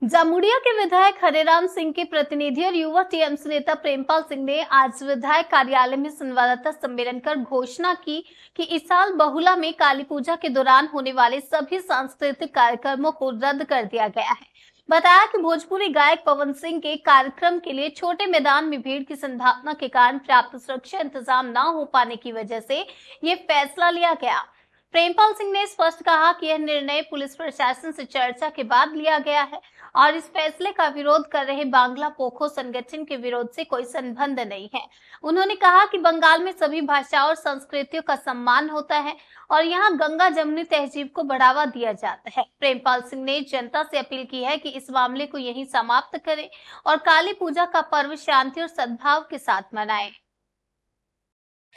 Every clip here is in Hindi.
जामुड़िया के विधायक हरेराम सिंह के प्रतिनिधि और युवा टीएमसी नेता प्रेमपाल सिंह ने आज विधायक कार्यालय में संवाददाता सम्मेलन कर घोषणा की कि इस साल बहुला में काली पूजा के दौरान होने वाले सभी सांस्कृतिक कार्यक्रमों को रद्द कर दिया गया है। बताया कि भोजपुरी गायक पवन सिंह के कार्यक्रम के लिए छोटे मैदान में भीड़ की संभावना के कारण पर्याप्त सुरक्षा इंतजाम न हो पाने की वजह से ये फैसला लिया गया। प्रेमपाल सिंह ने स्पष्ट कहा कि यह निर्णय पुलिस प्रशासन से चर्चा के बाद लिया गया है और इस फैसले का विरोध कर रहे बांग्ला पोखो संगठन के विरोध से कोई संबंध नहीं है। उन्होंने कहा कि बंगाल में सभी भाषाओं और संस्कृतियों का सम्मान होता है और यहाँ गंगा जमुनी तहजीब को बढ़ावा दिया जाता है। प्रेमपाल सिंह ने जनता से अपील की है कि इस मामले को यहीं समाप्त करें और काली पूजा का पर्व शांति और सद्भाव के साथ मनाएं।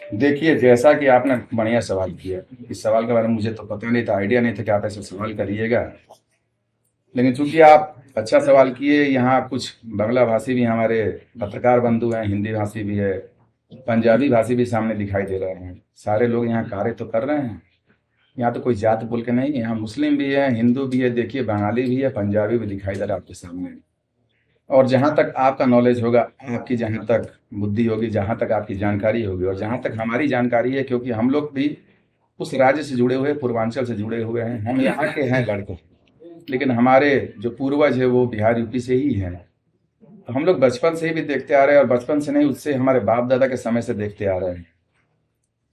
देखिए, जैसा कि आपने बढ़िया सवाल किया, इस सवाल के बारे में मुझे तो पता नहीं था, आइडिया नहीं था कि आप ऐसे सवाल करिएगा, लेकिन चूंकि आप अच्छा सवाल किए। यहाँ कुछ बांग्ला भाषी भी हमारे पत्रकार बंधु हैं, हिंदी भाषी भी है, पंजाबी भाषी भी सामने दिखाई दे रहे हैं। सारे लोग यहाँ कार्य तो कर रहे हैं। यहाँ तो कोई जात बोल के नहीं, यहाँ मुस्लिम भी है, हिंदू भी है, देखिए बंगाली भी है, पंजाबी भी दिखाई दे रहा है आपके सामने। और जहाँ तक आपका नॉलेज होगा, आपकी जहाँ तक बुद्धि होगी, जहाँ तक आपकी जानकारी होगी और जहाँ तक हमारी जानकारी है, क्योंकि हम लोग भी उस राज्य से जुड़े हुए, पूर्वांचल से जुड़े हुए हैं, हम यहाँ के हैं लड़के, लेकिन हमारे जो पूर्वज है वो बिहार यूपी से ही हैं। तो हम लोग बचपन से ही भी देखते आ रहे हैं, और बचपन से नहीं, उससे हमारे बाप दादा के समय से देखते आ रहे हैं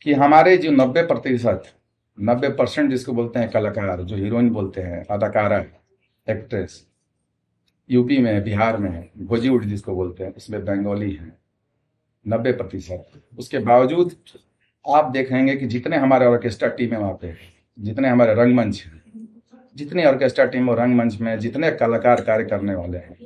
कि हमारे जो 90% जिसको बोलते हैं कलाकार, जो हीरोइन बोलते हैं, अदाकारा, एक्ट्रेस, यूपी में, बिहार में बॉलीवुड जिसको बोलते हैं, इसमें बंगाली हैं 90%। उसके बावजूद आप देखेंगे कि जितने हमारे ऑर्केस्ट्रा टीम है वहाँ पे, जितने हमारे रंगमंच हैं, जितने ऑर्केस्ट्रा टीम और रंगमंच में जितने कलाकार कार्य करने वाले हैं,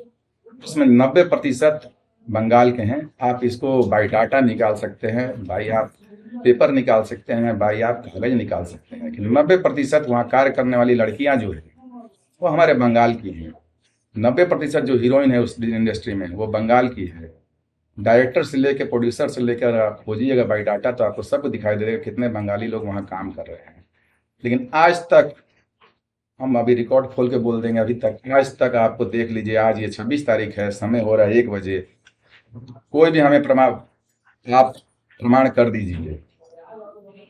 उसमें 90% बंगाल के हैं। आप इसको बायोडाटा निकाल सकते हैं भाई, आप पेपर निकाल सकते हैं भाई, आप कागज निकाल सकते हैं कि 90% वहाँ कार्य करने वाली लड़कियां जो है वो हमारे बंगाल की हैं। 90% जो हीरोइन है उस इंडस्ट्री में वो बंगाल की है। डायरेक्टर से लेकर प्रोड्यूसर से लेकर आप खोजिएगा बायोडाटा तो आपको सब दिखाई देगा कितने बंगाली लोग वहाँ काम कर रहे हैं। लेकिन आज तक, हम अभी रिकॉर्ड खोल के बोल देंगे, अभी तक, आज तक आपको देख लीजिए, आज ये 26 तारीख है, समय हो रहा है 1 बजे, कोई भी हमें आप प्रमाण कर दीजिए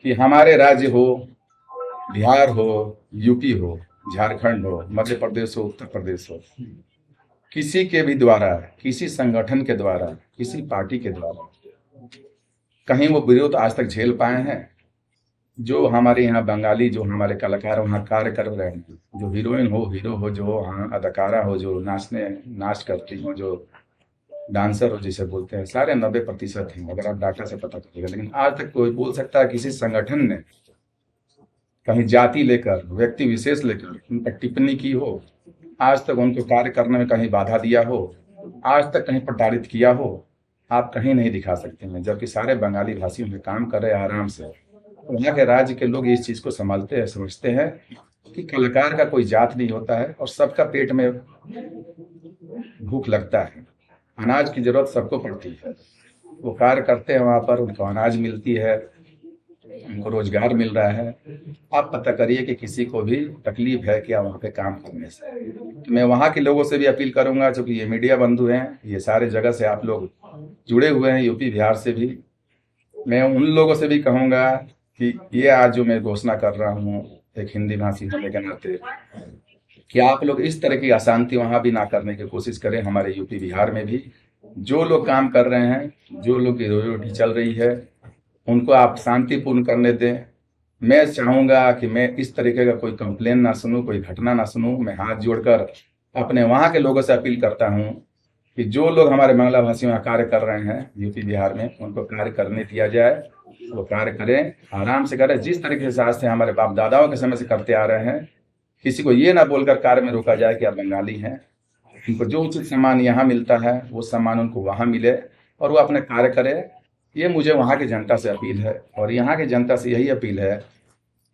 कि हमारे राज्य हो, बिहार हो, यूपी हो, झारखंड हो, मध्य प्रदेश हो, उत्तर प्रदेश हो, किसी के भी द्वारा, किसी संगठन के द्वारा, किसी पार्टी के द्वारा कहीं वो विरोध आज तक झेल पाए हैं? जो हमारे यहाँ बंगाली, जो हमारे कलाकार वहाँ कार्य कर रहे हैं, जो हीरोइन हो, हीरो हो, जो हाँ अदाकारा हो, जो नाच करती हो, जो डांसर हो जिसे बोलते हैं, सारे 90% हैं, अगर आप डाटा से पता करिएगा। लेकिन आज तक कोई बोल सकता है किसी संगठन ने कहीं जाति लेकर, व्यक्ति विशेष लेकर उन पर टिप्पणी की हो, आज तक उनको कार्य करने में कहीं बाधा दिया हो, आज तक कहीं प्रताड़ित किया हो? आप कहीं नहीं दिखा सकते हैं। जबकि सारे बंगाली भाषियों में काम कर रहे हैं आराम से। वहाँ के राज्य के लोग इस चीज़ को संभालते हैं, समझते हैं कि कलाकार का कोई जात नहीं होता है और सबका पेट में भूख लगता है, अनाज की जरूरत सबको पड़ती है। वो कार्य करते हैं, वहाँ पर उनको अनाज मिलती है, उनको रोजगार मिल रहा है। आप पता करिए कि किसी को भी तकलीफ है क्या वहाँ पे काम करने से? तो मैं वहाँ के लोगों से भी अपील करूँगा, क्योंकि ये मीडिया बंधु हैं, ये सारे जगह से आप लोग जुड़े हुए हैं, यूपी बिहार से भी। मैं उन लोगों से भी कहूँगा कि ये आज जो मैं घोषणा कर रहा हूँ एक हिंदी भाषी होने के नाते, कि आप लोग इस तरह की अशांति वहाँ भी ना करने की कोशिश करें। हमारे यूपी बिहार में भी जो लोग काम कर रहे हैं, जो लोग की रोजी रोटी चल रही है, उनको आप शांतिपूर्ण करने दें। मैं चाहूँगा कि मैं इस तरीके का कोई कंप्लेन ना सुनूं, कोई घटना ना सुनूं। मैं हाथ जोड़कर अपने वहाँ के लोगों से अपील करता हूँ कि जो लोग हमारे बांग्ला भाषियों में कार्य कर रहे हैं यूपी बिहार में, उनको कार्य करने दिया जाए, वो कार्य करें, आराम से करें, जिस तरीके से आज से हमारे बाप दादाओं के समय से करते आ रहे हैं। किसी को ये ना बोलकर कार्य में रोका जाए कि आप बंगाली हैं। उनको जो उचित सम्मान यहाँ मिलता है वो सम्मान उनको वहाँ मिले और वो अपने कार्य करें। ये मुझे वहाँ की जनता से अपील है, और यहाँ की जनता से यही अपील है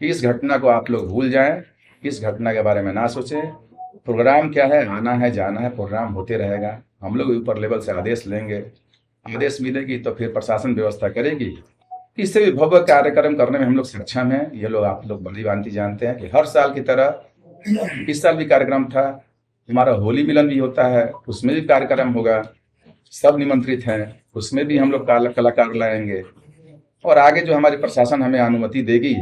कि इस घटना को आप लोग भूल जाएं, इस घटना के बारे में ना सोचें। प्रोग्राम क्या है, आना है जाना है, प्रोग्राम होते रहेगा। हम लोग ऊपर लेवल से आदेश लेंगे, आदेश मिलेगी तो फिर प्रशासन व्यवस्था करेगी। इससे भी भव्य कार्यक्रम करने में हम लोग सक्षम हैं। ये लोग, आप लोग भली भांति जानते हैं कि हर साल की तरह इस साल भी कार्यक्रम था। हमारा होली मिलन भी होता है, उसमें भी कार्यक्रम होगा, सब निमंत्रित हैं, उसमें भी हम लोग कलाकार लाएंगे। और आगे जो हमारी प्रशासन हमें अनुमति देगी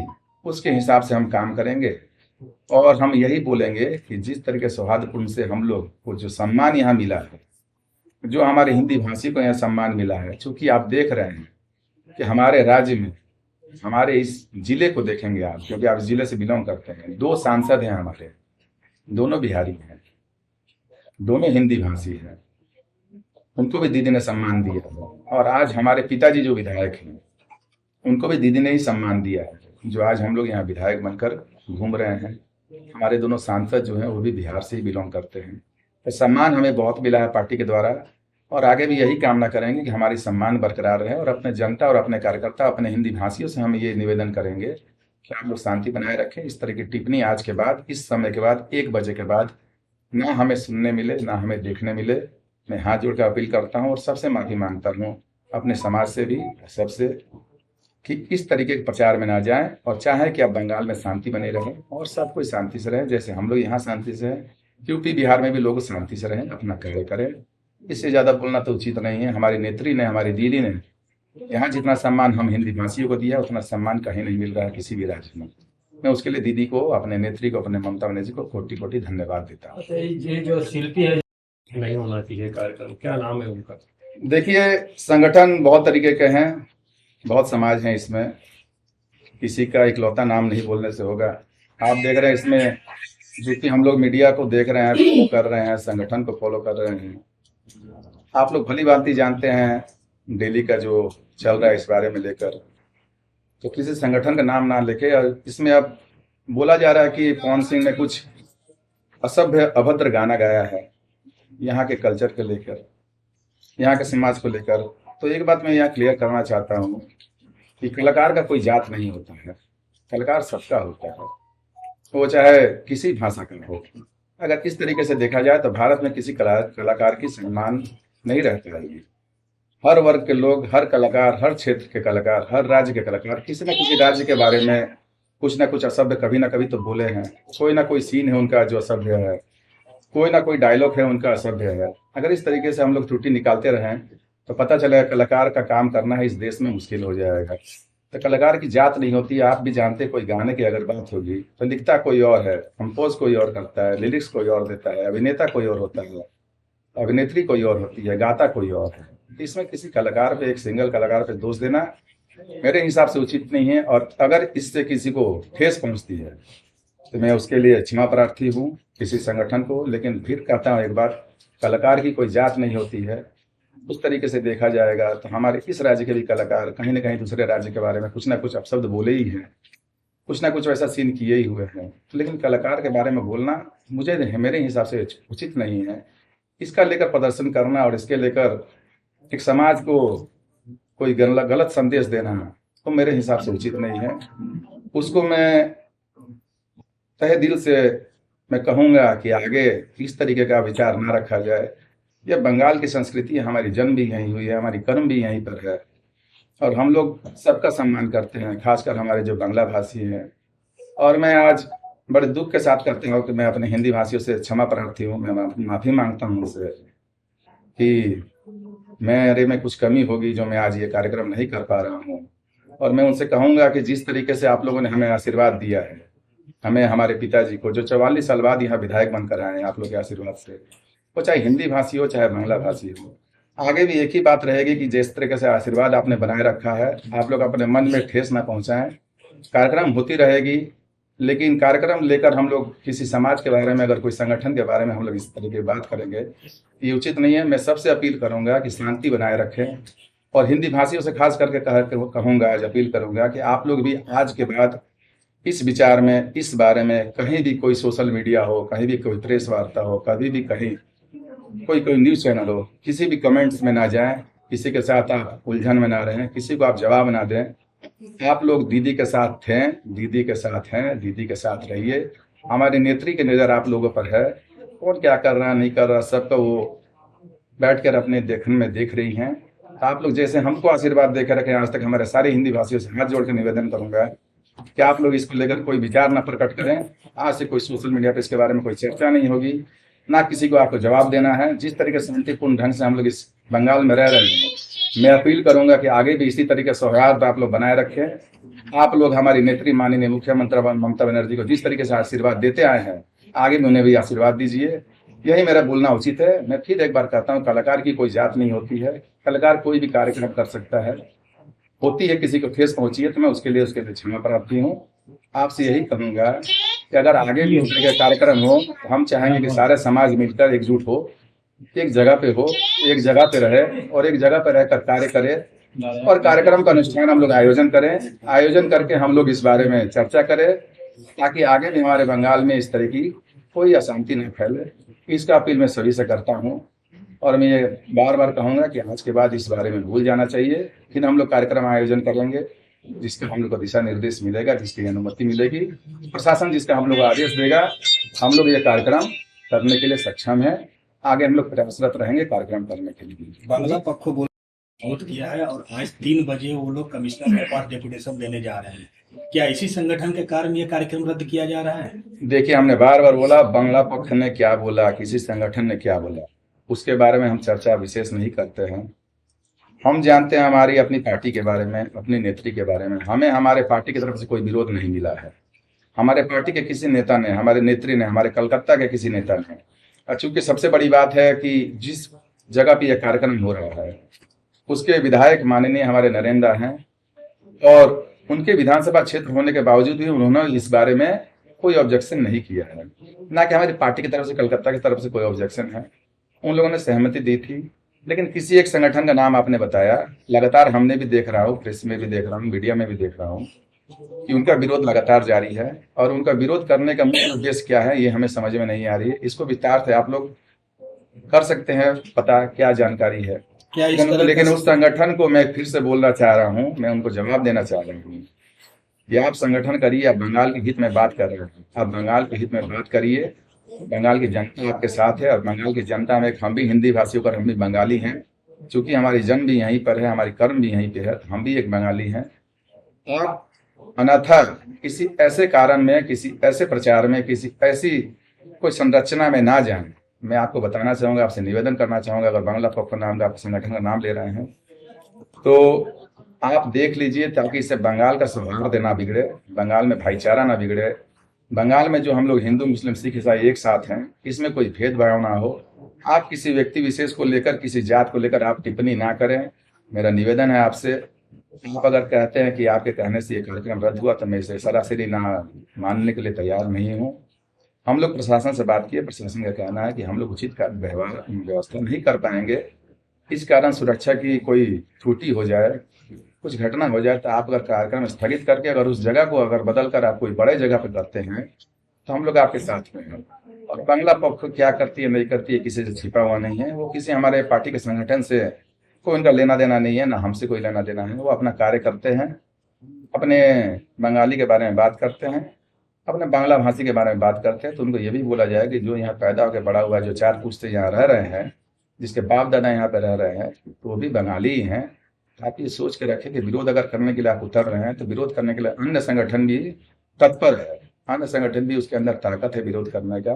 उसके हिसाब से हम काम करेंगे। और हम यही बोलेंगे कि जिस तरीके सौहार्दपूर्ण से हम लोग को जो सम्मान यहाँ मिला है, जो हमारे हिंदी भाषी को यहाँ सम्मान मिला है, चूंकि आप देख रहे हैं कि हमारे राज्य में, हमारे इस जिले को देखेंगे आप, क्योंकि आप जिले से बिलोंग करते हैं, 2 सांसद हैं हमारे, दोनों बिहारी हैं, दोनों हिंदी भाषी हैं, उनको भी दीदी ने सम्मान दिया है। और आज हमारे पिताजी जो विधायक हैं उनको भी दीदी ने ही सम्मान दिया है, जो आज हम लोग यहाँ विधायक बनकर घूम रहे हैं। हमारे दोनों सांसद जो हैं वो भी बिहार से ही बिलोंग करते हैं। तो सम्मान हमें बहुत मिला है पार्टी के द्वारा, और आगे भी यही कामना करेंगे कि हमारी सम्मान बरकरार रहे। और अपने जनता और अपने कार्यकर्ता, अपने हिंदी भाषियों से हम ये निवेदन करेंगे कि आप लोग शांति बनाए रखें। इस तरह की टिप्पणी आज के बाद, इस समय के बाद, 1 बजे के बाद ना हमें सुनने मिले, ना हमें देखने मिले। मैं हाथ जोड़ कर अपील करता हूँ और सबसे माफी मांगता हूँ, अपने समाज से भी, सबसे, कि इस तरीके के प्रचार में ना जाएं। और चाहे कि अब बंगाल में शांति बने रहे और सब कोई शांति से रहे, जैसे हम लोग यहाँ शांति से हैं, यूपी बिहार में भी लोग शांति से रहें, अपना कार्य करें। इससे ज़्यादा बोलना तो उचित नहीं है। हमारी नेत्री ने, हमारी दीदी ने यहाँ जितना सम्मान हम हिंदी भाषियों को दिया, उतना सम्मान कहीं नहीं मिल रहा है किसी भी राज्य में। मैं उसके लिए दीदी को, अपने नेत्री को, अपने ममता बनर्जी को कोटि कोटि धन्यवाद देता हूँ। अच्छा, ये जो शिल्पी है, नहीं होना चाहिए कार्यक्रम, क्या नाम है उनका? देखिए, संगठन बहुत तरीके के हैं, बहुत समाज हैं इसमें, किसी का इकलौता नाम नहीं बोलने से होगा। आप देख रहे हैं इसमें, जो कि हम लोग मीडिया को देख रहे हैं, फॉलो कर रहे हैं, संगठन को फॉलो कर रहे हैं। आप लोग भली भांति जानते हैं दिल्ली का जो चल रहा है इस बारे में लेकर, तो किसी संगठन का नाम ना लेके, और इसमें अब बोला जा रहा है कि पवन सिंह ने कुछ असभ्य अभद्र गाना गाया है यहाँ के कल्चर को लेकर, यहाँ के समाज को लेकर। तो एक बात मैं यहाँ क्लियर करना चाहता हूँ कि कलाकार का कोई जात नहीं होता है, कलाकार सबका होता है, वो चाहे किसी भाषा का हो। अगर इस तरीके से देखा जाए तो भारत में किसी कलाकार की सम्मान नहीं रहता है। हर वर्ग के लोग, हर कलाकार, हर क्षेत्र के कलाकार, हर राज्य के कलाकार किसी न किसी राज्य के बारे में कुछ ना कुछ असभ्य कभी ना कभी तो बोले हैं। कोई ना कोई सीन है उनका जो असभ्य है, कोई ना कोई डायलॉग है उनका असभ्य है। अगर इस तरीके से हम लोग त्रुटि निकालते रहें तो पता चलेगा कलाकार का काम करना है इस देश में मुश्किल हो जाएगा। तो कलाकार की जात नहीं होती, आप भी जानते। कोई गाने की अगर बात होगी तो लिखता कोई और है, कंपोज कोई और करता है, लिरिक्स कोई और देता है, अभिनेता कोई और होता है, अभिनेत्री कोई और होती है, गाता कोई और है। इसमें किसी कलाकार पे, एक सिंगल कलाकार पे दोष देना मेरे हिसाब से उचित नहीं है। और अगर इससे किसी को ठेस पहुंचती है तो मैं उसके लिए क्षमा प्रार्थी हूँ किसी संगठन को। लेकिन फिर कहता हूँ एक बार, कलाकार की कोई जात नहीं होती है। उस तरीके से देखा जाएगा तो हमारे इस राज्य के भी कलाकार कहीं ना कहीं दूसरे राज्य के बारे में कुछ ना कुछ अपशब्द बोले ही हैं, कुछ ना कुछ वैसा सीन किए ही हुए हैं। लेकिन कलाकार के बारे में बोलना मुझे, मेरे हिसाब से उचित नहीं है। इसका लेकर प्रदर्शन करना और इसके लेकर एक समाज को कोई गलत संदेश देना तो मेरे हिसाब से उचित नहीं है। उसको मैं तहे दिल से मैं कहूँगा कि आगे इस तरीके का विचार ना रखा जाए। यह बंगाल की संस्कृति है, हमारी जन्म भी यहीं हुई है, हमारी कर्म भी यहीं पर है, और हम लोग सबका सम्मान करते हैं, खासकर हमारे जो बांग्ला भाषी हैं। और मैं आज बड़े दुख के साथ कहता हूँ कि मैं अपने हिंदी भाषियों से क्षमा प्रार्थी हूँ, मैं माफ़ी मांगता हूँ उनसे कि मेरे में कुछ कमी होगी जो मैं आज ये कार्यक्रम नहीं कर पा रहा हूँ। और मैं उनसे कहूँगा कि जिस तरीके से आप लोगों ने हमें आशीर्वाद दिया है, हमें, हमारे पिताजी को, जो 44 साल बाद यहाँ विधायक बनकर आए हैं आप लोग के आशीर्वाद से, वो चाहे हिंदी भाषी हो चाहे बांग्ला भाषी हो, आगे भी एक ही बात रहेगी कि जिस तरीके से आशीर्वाद आपने बनाए रखा है, आप लोग अपने मन में ठेस ना पहुँचाएं। कार्यक्रम होती रहेगी, लेकिन कार्यक्रम लेकर हम लोग किसी समाज के बारे में, अगर कोई संगठन के बारे में हम लोग इस तरीके की बात करेंगे ये उचित नहीं है। मैं सबसे अपील करूंगा कि शांति बनाए रखें, और हिंदी भाषियों से खास करके कहूँगा, आज अपील करूंगा कि आप लोग भी आज के बाद इस विचार में, इस बारे में कहीं भी कोई सोशल मीडिया हो, कहीं भी कोई प्रेस वार्ता हो, कभी भी कहीं कोई न्यूज़ चैनल हो, किसी भी कमेंट्स में ना जाएं, किसी के साथ आप उलझन में ना रहें, किसी को आप जवाब ना दें। आप लोग दीदी के साथ थे, दीदी के साथ हैं, दीदी के साथ रहिए। हमारी नेत्री की नज़र आप लोगों पर है, कौन क्या कर रहा नहीं कर रहा सबका वो बैठ कर अपने देखने में देख रही हैं। आप लोग जैसे हमको आशीर्वाद देकर रखें आज तक, हमारे सारे हिंदी भाषियों से हाथ जोड़ कर निवेदन करूंगा कि आप लोग इसको लेकर कोई विचार ना प्रकट करें। आज से कोई सोशल मीडिया पर इसके बारे में कोई चर्चा नहीं होगी। ना किसी को आपको जवाब देना है। जिस तरीके से शांतिपूर्ण ढंग से हम लोग इस बंगाल में रह रहे हैं, मैं अपील करूंगा कि आगे भी इसी तरीके से सौहार्द आप लोग बनाए रखें। आप लोग हमारी नेत्री माननीय मुख्यमंत्री ममता बनर्जी को जिस तरीके से आशीर्वाद देते आए हैं, आगे भी उन्हें भी आशीर्वाद दीजिए। यही मेरा बोलना उचित है। मैं फिर एक बार कहता हूँ, कलाकार की कोई जात नहीं होती है। कलाकार कोई भी कार्यक्रम कर सकता है। होती है किसी को ठेस पहुंची है तो मैं उसके लिए क्षमा प्रार्थी हूँ। आपसे यही कहूंगा कि अगर आगे भी इस तरह के कार्यक्रम हो तो हम चाहेंगे कि सारे समाज मिलकर एकजुट हो, एक जगह पे हो, एक जगह पे रहे और एक जगह पे रहकर कार्य करे और कार्यक्रम का अनुष्ठान हम लोग आयोजन करें। आयोजन करके हम लोग इस बारे में चर्चा करें ताकि आगे भी हमारे बंगाल में इस तरह की कोई अशांति न फैले। इसका अपील मैं सभी से करता हूँ और मैं ये बार बार कहूँगा कि आज के बाद इस बारे में भूल जाना चाहिए। फिर हम लोग कार्यक्रम आयोजन करेंगे जिसका हम लोग को दिशा निर्देश मिलेगा, जिसकी अनुमति मिलेगी, प्रशासन जिसका हम लोग आदेश देगा, हम लोग ये कार्यक्रम करने के लिए सक्षम है। आगे हम लोग प्रयासरत रहेंगे कार्यक्रम करने के लिए। बांग्ला पक्ष को विरोध किया है और आज 3 बजे वो लोग कमिश्नर के पास डेपुटेशन देने जा रहे हैं। क्या इसी संगठन के कारण ये कार्यक्रम रद्द किया जा रहा है? देखिए, हमने बार बार बोला, बांग्ला पक्ष ने क्या बोला, किसी संगठन ने क्या बोला, उसके बारे में हम चर्चा विशेष नहीं करते हैं। हम जानते हैं हमारी अपनी पार्टी के बारे में, अपनी नेत्री के बारे में। हमें हमारे पार्टी की तरफ से कोई विरोध नहीं मिला है। हमारे पार्टी के किसी नेता ने, हमारे नेत्री ने, हमारे कलकत्ता के किसी नेता ने, चूंकि सबसे बड़ी बात है कि जिस जगह पे यह कार्यक्रम हो रहा है उसके विधायक माननीय हमारे नरेंद्र हैं और उनके विधानसभा क्षेत्र होने के बावजूद भी उन्होंने इस बारे में कोई ऑब्जेक्शन नहीं किया है। ना कि हमारी पार्टी की तरफ से, कलकत्ता की तरफ से कोई ऑब्जेक्शन है। उन लोगों ने सहमति दी थी। लेकिन किसी एक संगठन का नाम आपने बताया, लगातार हमने भी देख रहा हूँ, प्रेस में भी देख रहा हूँ, मीडिया में भी देख रहा हूँ कि उनका विरोध लगातार जारी है और उनका विरोध करने का मुख्य उद्देश्य क्या है ये हमें समझ में नहीं आ रही है। इसको विस्तार से आप लोग कर सकते हैं पता, क्या जानकारी है क्या इस लेकिन उस संगठन को मैं फिर से बोलना चाह रहा हूँ, मैं उनको जवाब देना चाह रहा हूँ कि आप संगठन करिए, आप बंगाल के हित में बात कर रहे हैं, आप बंगाल के हित में बात करिए। बंगाल की जनता आपके साथ है और बंगाल की जनता में हम भी हिंदी भाषी होकर हम भी बंगाली हैं। चूंकि हमारी जन्म भी यहीं पर है, हमारी कर्म भी यहीं पे है, तो हम भी एक बंगाली हैं। आप अन्यथा किसी ऐसे कारण में, किसी ऐसे प्रचार में, किसी ऐसी कोई संरचना में ना जाएं। मैं आपको बताना चाहूँगा, आपसे निवेदन करना चाहूँगा, अगर बांग्ला पक्ष नाम का संगठन का नाम ले रहे हैं तो आप देख लीजिए ताकि इससे बंगाल का सौहार्द ना बिगड़े, बंगाल में भाईचारा ना बिगड़े, बंगाल में जो हम लोग हिंदू मुस्लिम सिख ईसाई एक साथ हैं इसमें कोई भेदभाव ना हो। आप किसी व्यक्ति विशेष को लेकर, किसी जात को लेकर आप टिप्पणी ना करें। मेरा निवेदन है आपसे। आप अगर कहते हैं कि आपके कहने से ये कार्यक्रम रद्द हुआ तो मैं इसे सरासरी ना मानने के लिए तैयार नहीं हूँ। हम लोग प्रशासन से बात किए, प्रशासन का कहना है कि हम लोग उचित व्यवस्था नहीं कर पाएंगे। इस कारण सुरक्षा की कोई त्रुटि हो जाए, कुछ घटना हो जाए तो आप अगर कार्यक्रम स्थगित करके अगर उस जगह को अगर बदल कर आप कोई बड़े जगह पर करते हैं तो हम लोग आपके साथ में हैं। और बांग्ला पक्ष क्या करती है नहीं करती है किसी से छिपा हुआ नहीं है। वो किसी हमारे पार्टी के संगठन से कोई उनका लेना देना नहीं है, ना हमसे कोई लेना देना है। वो अपना कार्य करते हैं, अपने बंगाली के बारे में बात करते हैं, अपने बांग्ला भाषी के बारे में बात करते हैं। तो उनको ये भी बोला जाए कि जो यहाँ पैदा होकर बड़ा हुआ, जो 4 पुश्ते यहाँ रह रहे हैं, जिसके बाप दादा यहाँ पे रह रहे हैं, तो वो भी बंगाली ही हैं। आप ये सोच के रखें कि विरोध अगर करने के लिए आप उतर रहे हैं तो विरोध करने के लिए अन्य संगठन भी तत्पर है, अन्य संगठन भी उसके अंदर ताकत है विरोध करने का।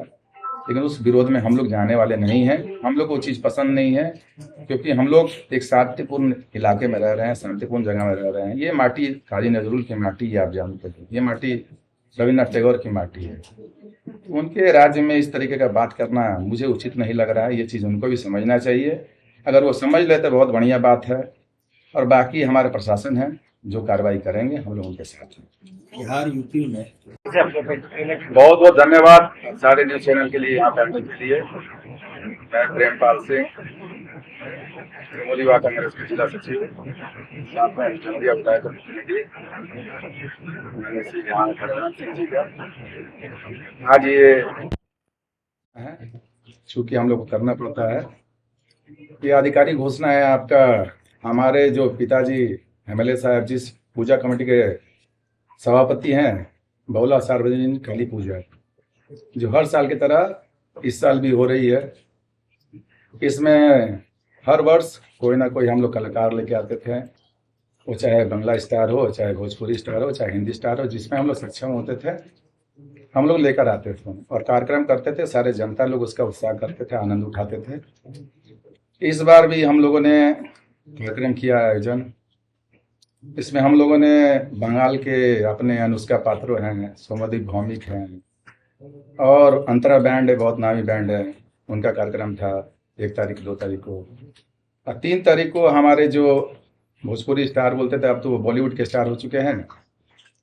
लेकिन उस विरोध में हम लोग जाने वाले नहीं हैं। हम लोग को वो चीज़ पसंद नहीं है क्योंकि हम लोग एक शांतिपूर्ण इलाके में रह रहे हैं, शांतिपूर्ण जगह में रह रहे हैं। ये माटी काजी नजरुल की माटी है, आप जानते हैं। ये माटी रविन्द्रनाथ टैगोर की माटी है। उनके राज्य में इस तरीके का बात करना मुझे उचित नहीं लग रहा है। ये चीज़ उनको भी समझना चाहिए। अगर वो समझ लेते बहुत बढ़िया बात है। और बाकी हमारे प्रशासन है जो कार्रवाई करेंगे, हम लोग उनके साथ हैं। बिहार यूपी में बहुत बहुत धन्यवाद सारे न्यूज चैनल के लिए, यहाँ पे आने के लिए। मैं प्रेमपाल सिंह, त्रिमोलीवा कांग्रेस के जिला सचिव, साथ में चंदिया विधायक प्रतिनिधि खरेराम सिंह जी का। आज ये चूंकि हम लोग को करना पड़ता है, ये आधिकारिक घोषणा है आपका। हमारे जो पिताजी MLA साहब जिस पूजा कमेटी के सभापति हैं, बहुला सार्वजनिक काली पूजा, जो हर साल की तरह इस साल भी हो रही है। इसमें हर वर्ष कोई ना कोई हम लोग कलाकार लेके आते थे, वो चाहे बंगला स्टार हो, चाहे भोजपुरी स्टार हो, चाहे हिंदी स्टार हो, जिसमें हम लोग सक्षम होते थे हम लोग लेकर आते थे और कार्यक्रम करते थे, सारे जनता लोग उसका उत्साह करते थे, आनंद उठाते थे। इस बार भी हम लोगों ने कार्यक्रम किया आयोजन। इसमें हम लोगों ने बंगाल के अपने अनुष्का पात्रो हैं, सौम्यदीप भौमिक हैं और अंतरा बैंड है, बहुत नामी बैंड है, उनका कार्यक्रम था 1 तारीख 2 तारीख को। और 3 तारीख को हमारे जो भोजपुरी स्टार बोलते थे, अब तो वो बॉलीवुड के स्टार हो चुके हैं,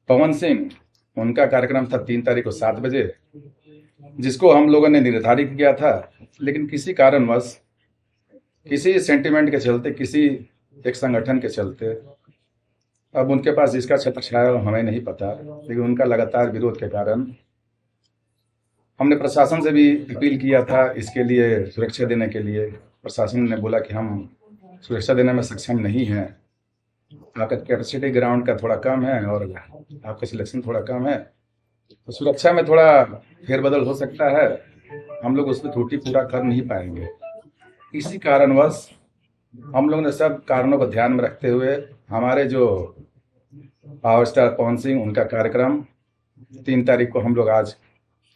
पवन सिंह, उनका कार्यक्रम था 3 तारीख को 7 बजे, जिसको हम लोगों ने निर्धारित किया था। लेकिन किसी कारणवश, किसी सेंटिमेंट के चलते, किसी एक संगठन के चलते, अब उनके पास जिसका छत्र छाया हो हमें नहीं पता, लेकिन उनका लगातार विरोध के कारण हमने प्रशासन से भी अपील किया था इसके लिए सुरक्षा देने के लिए। प्रशासन ने बोला कि हम सुरक्षा देने में सक्षम नहीं हैं, आपका कैपेसिटी ग्राउंड का थोड़ा कम है और आपका सिलेक्शन थोड़ा कम है, तो सुरक्षा में थोड़ा फेरबदल हो सकता है, हम लोग उसमें त्रुटि पूरा कर नहीं पाएंगे। इसी कारणवश हम लोग ने सब कारणों को ध्यान में रखते हुए हमारे जो पावर स्टार पवन सिंह, उनका कार्यक्रम 3 तारीख को हम लोग आज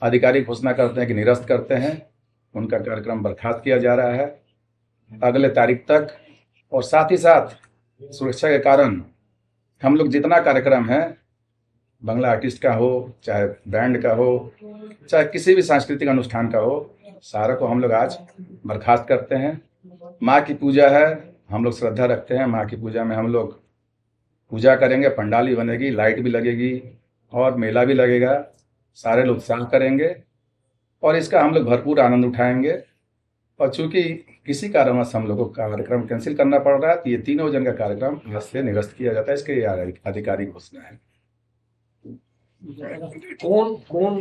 आधिकारिक घोषणा करते हैं कि निरस्त करते हैं। उनका कार्यक्रम बर्खास्त किया जा रहा है अगले तारीख तक। और साथ ही साथ सुरक्षा के कारण हम लोग जितना कार्यक्रम है, बंगला आर्टिस्ट का हो, चाहे बैंड का हो, चाहे किसी भी सांस्कृतिक अनुष्ठान का हो, सारा को हम लोग आज बर्खास्त करते हैं। माँ की पूजा है, हम लोग श्रद्धा रखते हैं, माँ की पूजा में हम लोग पूजा करेंगे, पंडाल भी बनेगी, लाइट भी लगेगी और मेला भी लगेगा, सारे लोग उत्साह करेंगे और इसका हम लोग भरपूर आनंद उठाएंगे। और चूंकि किसी कारणवश हम लोगों को कार्यक्रम कैंसिल करना पड़ रहा है, तो ये 3 जन का कार्यक्रम आज से निरस्त किया जाता है, इसके आधिकारिक घोषणा है। कौन